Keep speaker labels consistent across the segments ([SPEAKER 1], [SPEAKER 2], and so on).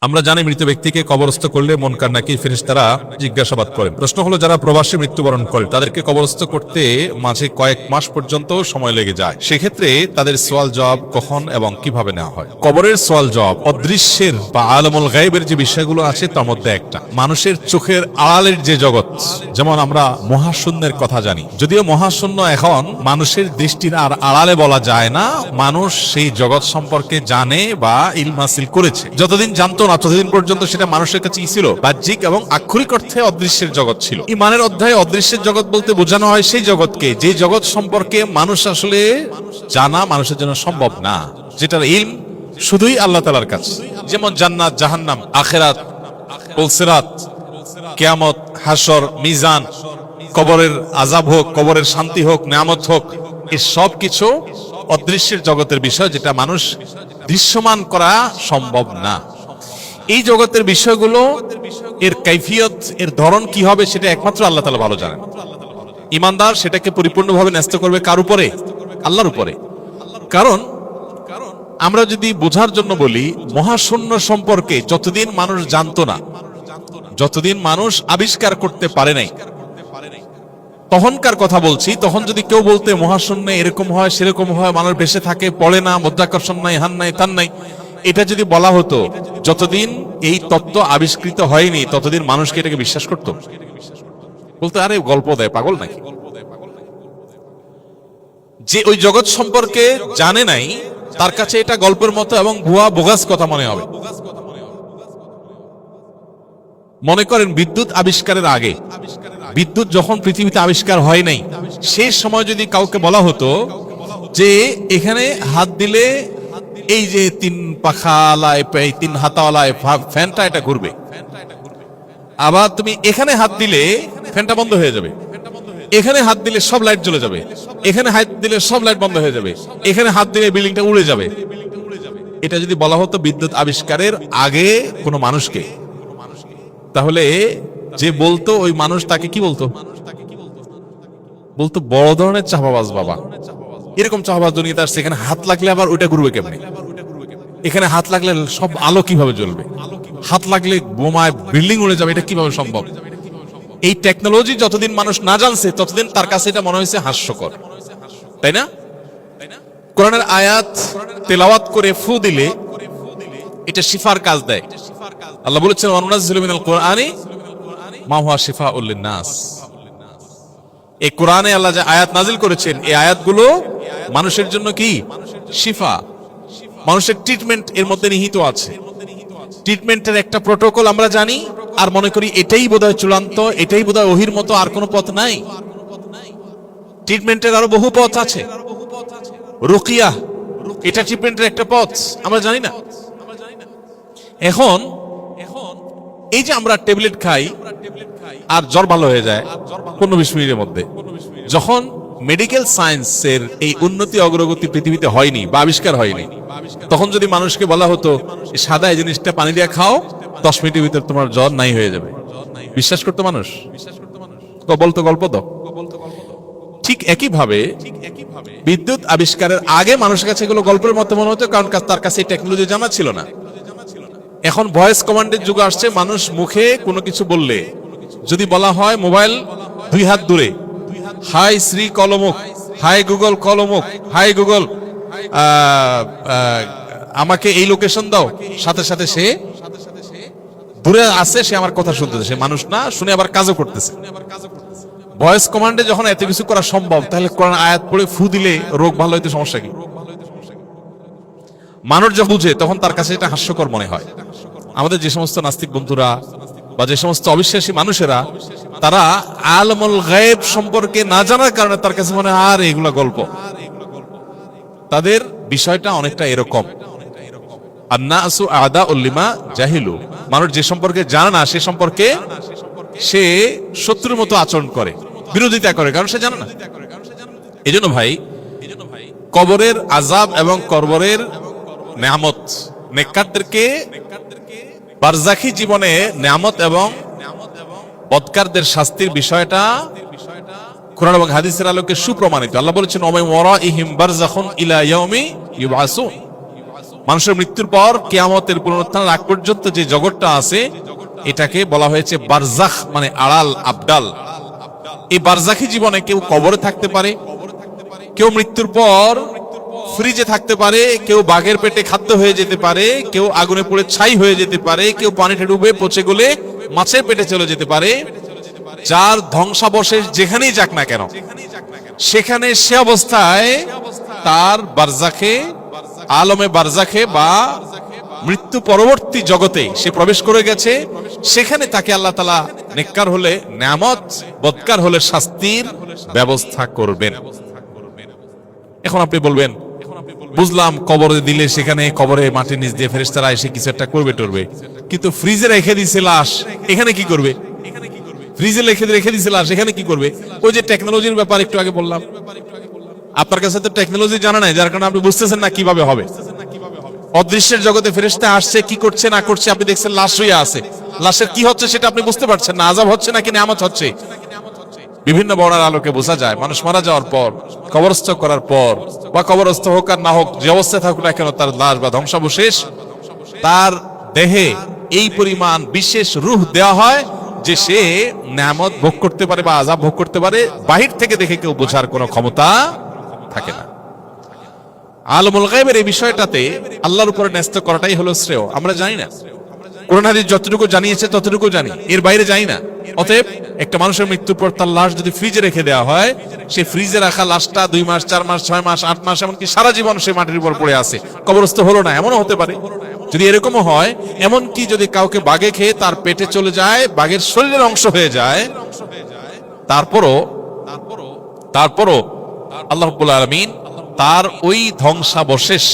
[SPEAKER 1] আমরা জানি মৃত ব্যক্তিকে কবরস্থ করলে মুনকার নাকির ফেরেশতারা জিজ্ঞাসাবাদ করেন। প্রশ্ন হলো, যারা প্রবাসে মৃত্যুবরণ করে তাদেরকে কবরস্থ করতে মাঝে কয়েক মাস পর্যন্ত সময় লেগে যায়, সেক্ষেত্রে তাদের সওয়াল জবাব কখন এবং কিভাবে নেওয়া হয়? কবরের সওয়াল জবাব অদৃশ্যের বা আলমুল গায়বের যে বিষয়গুলো আছে তার মধ্যে একটা। মানুষের চোখের আড়ালের যে জগৎ, যেমন আমরা মহাশূন্যের কথা জানি, যদিও মহাশূন্য এখন মানুষের দৃষ্টির আর আড়ালে বলা যায় না, মানুষ সেই জগৎ সম্পর্কে জানে বা ইলম হাসিল করেছে। যতদিন জানতো ততদিন পর্যন্ত সেটা মানুষের কাছে ছিল বাহ্যিক এবং আক্ষরিক অর্থে অদৃশ্যের জগৎ ছিল। ইমানের অধ্যায়ে অদৃশ্যের জগৎ বলতে বোঝানো হয় সেই জগৎকে যে জগৎ সম্পর্কে মানুষ আসলে জানা মানুষের জন্য সম্ভব না, যেটার ইলম শুধুই আল্লাহ তাআলার কাছে। যেমন জান্নাত, জাহান্নাম, আখিরাত, পুলসিরাত, কিয়ামত, হাসর, মিজান, কবরের আযাব হোক, কবরের শান্তি হোক, নিয়ামত হোক, এই সব কিছু অদৃশ্যের জগতের বিষয়, যেটা মানুষ দৃশ্যমান করা সম্ভব না। এই জগতের বিষয়গুলো এর কাইফিয়ত, এর ধরন কি হবে সেটা একমাত্র আল্লাহ তাআলা ভালো জানেন। ঈমানদার সেটাকে পরিপূর্ণভাবে ন্যস্ত করবে কার উপরে? আল্লাহর উপরে। কারণ আমরা যদি বোঝার জন্য বলি, মহাশূন্য সম্পর্কে যতদিন মানুষ জানতো না, যতদিন মানুষ আবিষ্কার করতে পারে নাই, তখনকার কথা বলছি, তখন যদি কেউ বলতে মহাশূন্যে এরকম হয় সেরকম হয়, মানুষ ভেসে থাকে, পড়ে না, মধ্যাকর্ষণ নাই, হান নাই, তান নাই, এটা যদি বলা হতো, যতদিন এই তত্ত্ব আবিষ্কৃত হয়নি ততদিন মানুষকে এটাকে বিশ্বাস করত। বলতে আরে গল্প দেয়, পাগল নাকি। যে ওই জগৎ সম্পর্কে জানে নাই তার কাছে এটা গল্পের মতো এবং ভুয়া বোগাস কথা মনে হবে। মনে করেন বিদ্যুৎ আবিষ্কারের আগে, বিদ্যুৎ যখন পৃথিবীতে আবিষ্কার হয় নাই, সেই সময় যদি কাউকে বলা হতো যে এখানে হাত দিলে এই যে তিন পাখালায়, তিন হাতাওয়ালায় ফ্যানটা এটা ঘুরবে, আবার তুমি এখানে হাত দিলে ফ্যানটা বন্ধ হয়ে যাবে, এখানে হাত দিলে সব লাইট জ্বলে যাবে, এখানে হাত দিলে সব লাইট বন্ধ হয়ে যাবে, এখানে হাত দিলে বিল্ডিংটা উড়ে যাবে, এটা যদি বলা হতো বিদ্যুৎ আবিষ্কারের আগে কোনো মানুষকে, তাহলে যে বলতো ওই মানুষ তাকে কি বলতো? বলতো বড় ধরনের চাপাবাজ বাবা। এরকম চাপাবাজ দুনিয়াতে আসছে, এখানে হাত লাগলে আবার ওইটা ঘুরবে কেমনে, এখানে হাত লাগলে সব আলো কিভাবে জ্বলবে, হাত লাগলে বোমায় বিল্ডিং উড়ে যাবে, এটা কিভাবে সম্ভব? এই টেকনোলজি যতদিন মানুষ না জানছে ততদিন তার কাছে এটা মনে হয়েছে হাস্যকর, তাই না? কোরআনের আয়াত তেলাওয়াত করে ফু দিলে এটা শিফার কাজ দেয়। আল্লাহ বলেছেন ওয়ানুনাজ্জিলু মিনাল কুরআনি মা হুয়া শিফাউল লিন-নাস। এই কোরআনে আল্লাহ যে আয়াত নাজিল করেছেন, এই আয়াতগুলো মানুষের জন্য কি শিফা, মানুষের ট্রিটমেন্ট এর মধ্যে নিহিত আছে। ট্রিটমেন্টের একটা প্রোটোকল আমরা জানি আর মনে করি এটাই বোধহয় চূড়ান্ত, এটাই বোধহয় ওহির মতো, আর কোনো পথ নাই। ট্রিটমেন্টের আরো বহু পথ আছে। রুকিয়া এটা ট্রিটমেন্টের একটা পথ, আমরা জানি না। এখন এই যে আমরা ট্যাবলেট খাই আর জ্বর ভালো হয়ে যায় 15-20 মিনিটের মধ্যে, যখন মেডিকেল সায়েন্সের এই উন্নতি অগ্রগতি পৃথিবীতে হয়নি বা আবিষ্কার হয়নি, তখন যদি মানুষকে বলা হতো সাদা এই জিনিসটা পানি দিয়ে খাও, 10 মিনিটের ভিতর তোমার জ্বর নাই হয়ে যাবে, বিশ্বাস করতো মানুষ? বলতো গল্প দাও। ঠিক একইভাবে বিদ্যুৎ আবিষ্কারের আগে মানুষের কাছে এগুলো গল্পের মতো মনে হতো, কারণ তার কাছে এই টেকনোলজি জানা ছিল না। এখন ভয়েস কমান্ডের যুগ আসছে, মানুষ মুখে কোনো কিছু বললে যদি বলা হয় মোবাইল 2 হাত দূরে, হাই শ্রী কলমুখ, হাই গুগল কলমুখ, হাই গুগল আমাকে এই লোকেশন দাও, সাথে সাথে সে দূরে আছে, সে আমার কথা শুনতেছে, সে মানুষ না, শুনে আবার কাজও করতেছে। ভয়েস কমান্ডে যখন এত কিছু করা সম্ভব, তাহলে কোরআন আয়াত পড়ে ফু দিলে রোগ ভালো হইতে সমস্যা কি? মানুষ যখন বুঝে তখন তার কাছে এটা হাস্যকর মনে হয়। আমাদের যে সমস্ত নাস্তিক বন্ধুরা বা যে সমস্ত অবিশ্বাসী মানুষেরা, তারা আলমুল গায়ব সম্পর্কে না জানার কারণে তার কাছে মনে হয় আর এগুলা গল্প। তাদের বিষয়টা অনেকটা এরকম, আন্নাসু আদাউল লিমা জাহিলু, মানুষ যে সম্পর্কে জানে না সে সম্পর্কে সে শত্রুর মতো আচরণ করে, বিরোধিতা করে, কারণ সে জানে না। এজন্য ভাই, কবরের আযাব এবং কবরের নিয়ামত, নেককারদেরকে বারজাখী জীবনে নিয়ামত এবং বদকারদের শাস্তির বিষয়টা কোরআন এবং হাদিসের আলোকে সুপ্রমাণিত। আল্লাহ বলেছেন ওয়া মিন ওয়ারাইহিম বারযাখুন ইলা ইয়াউমি ইউবআসুন, মানুষের মৃত্যুর পর কিয়ামতের পুনরুত্থান আগ পর্যন্ত যে জগৎটা আছে এটাকে বলা হয়েছে বারজাখ, মানে আড়াল, আবডাল। এই বারজাখী জীবনে কেউ কবরে থাকতে পারে, কেউ মৃত্যুর পর ফ্রিজে থাকতে পারে, কেউ বাঘের পেটে খাদ্য হয়ে যেতে পারে, কেউ আগুনে পুড়ে ছাই হয়ে যেতে পারে, কেউ পানিতে ডুবে পচে গলে মাছের পেটে চলে যেতে পারে। যার ধ্বংসাবশেষ যেখানেই যাক না কেন, সেখানে সে অবস্থায় তার বারজাখে, আলমে বারজাখে বা মৃত্যু পরবর্তী জগতে সে প্রবেশ করে গেছে। সেখানে তাকে আল্লাহ তাআলা নেককার হলে নেয়ামত, বদকার হলে শাস্তির ব্যবস্থা করবেন। এখন আপনি বলবেন, বুঝলাম কবরে দিলে সেখানে কবরে মাটির নিচ দিয়ে ফেরেশতারা এসে কিছু একটা করবে টরবে, কিন্তু ফ্রিজে রেখে দিছে লাশ, এখানে কি করবে? ফ্রিজে রেখে দিছে লাশ, এখানে কি করবে? ওই যে টেকনোলজির ব্যাপার একটু আগে বললাম, আপনার কাছে তো টেকনোলজি জানা নাই, যার কারণে আপনি বুঝতেছেন না কিভাবে হবে। অদৃশ্যের জগতে ফেরেশতা আসছে, কি করছে না করছে আপনি দেখছেন, লাশ হইয়া আছে, লাশের কি হচ্ছে সেটা আপনি বুঝতে পারছেন না, আযাব হচ্ছে নাকি নিয়ামত হচ্ছে। বিভিন্ন বর্ণার আলোকে বোঝা যায় মানুষ মারা যাওয়ার পর, কবরস্থ করার পর, বা কবরস্থ হোক আর না হোক, যে অবস্থায় থাকুক না কেন, তার লাশ বা ধ্বংসাবশেষ, তার দেহে এই পরিমাণ বিশেষ রূহ দেওয়া হয় যে সে নিয়ামত ভোগ করতে পারে বা আযাব ভোগ করতে পারে, বাহির থেকে দেখে কেউ বোঝার কোনো ক্ষমতা থাকে না। আলমুল গায়বের এই বিষয়টাতে আল্লাহর উপরে ন্যস্ত করাটাই হলো শ্রেয়। আমরা জানি না, কোরআন হাদিস যতটুকু জানিয়েছে ততটুকু জানি, এর বাইরে জানি না। অতএব একটা মানুষের মৃত্যুর পর তার লাশ যদি ফ্রিজে রেখে দেওয়া হয়, সে ফ্রিজে রাখা লাশটা 2 মাস, 4 মাস, 6 মাস, 8 মাস, এমনকি সারা জীবন সে মাটির উপর পড়ে আছে, কবরস্থ হলো না, এমনও হতে পারে। যদি এরকমও হয়, এমনকি যদি কাউকে বাঘে খেয়ে তার পেটে চলে যায়, বাঘের শরীরের অংশ হয়ে যায়, তারপরও আল্লাহ রাব্বুল আলামিন তার ওই ধ্বংসাবশেষ,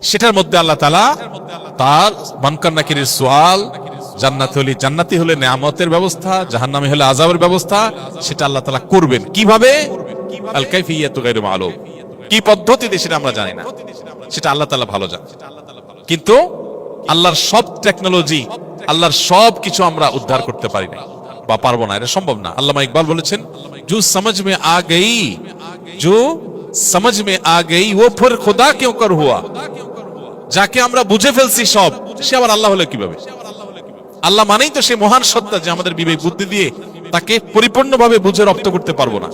[SPEAKER 1] সেটার মধ্যে আল্লাহ তাআলা তার মানকার নাকিরের সোয়াল, জান্নাতি হলে নিয়ামতের ব্যবস্থা, জাহান্নামী হলে আযাবের ব্যবস্থা, সেটা আল্লাহ তাআলা করবেন। কিভাবে? আল কাইফিয়াতু গায়রু মালুম, কি পদ্ধতিতে সেটা আমরা জানি না, সেটা আল্লাহ তাআলা ভালো জানেন। কিন্তু আল্লাহর সব টেকনোলজি, আল্লাহর সব কিছু আমরা উদ্ধার করতে পারি না বা পারবো না, এটা সম্ভব না। আল্লামা ইকবাল বলেছেন, जो समझ में आ गई वो फिर खुदा क्यों कर हुआ। যাকে আমরা বুঝে ফেলছি সব, সে আবার আল্লাহ হলো কিভাবে? আল্লাহ মানেই তো সে মহান সত্তা যে আমাদের বিবেক বুদ্ধি দিয়ে তাকে পরিপূর্ণভাবে বুঝে রপ্ত করতে পারবো না।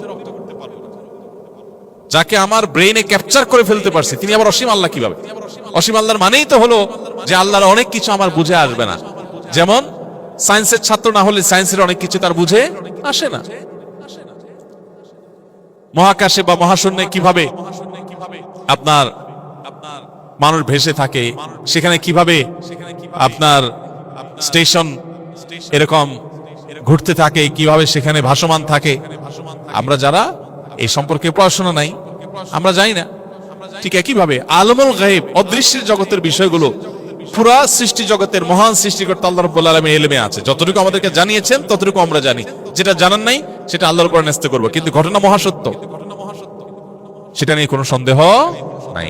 [SPEAKER 1] যাকে আমার ব্রেইনে ক্যাপচার করে ফেলতে পারছি, তিনি আবার অসীম আল্লাহ কিভাবে? অসীম আল্লাহর মানেই তো হলো যে আল্লাহর অনেক কিছু আমার বুঝে আসবে না। যেমন সায়েন্সের ছাত্র না হলে সায়েন্সের অনেক কিছু তার বুঝে আসে না। মহাকাশে বা মহাশূন্যে কিভাবে আপনার মানুষ ভেসে থাকে, সেখানে কিভাবে আপনার স্টেশন এরকম ঘুরতে থাকে, কিভাবে সেখানে ভাসমান থাকে, আমরা যারা এই সম্পর্কে পড়াশোনা নাই, আমরা জানি না। ঠিক একইভাবে আলমুল গায়ব, অদৃশ্যের জগতের বিষয়গুলো পুরা সৃষ্টি জগতের মহান সৃষ্টিকর্তা আল্লাহ রাব্বুল আলামিন ইলমে আছে। যতটুকু আমাদেরকে জানিয়েছেন ততটুকু আমরা জানি, যেটা জানার নাই সেটা আল্লাহর উপর ন্যস্ত করব। কিন্তু ঘটনা মহাসত্য, সেটা নিয়ে কোনো সন্দেহ নাই।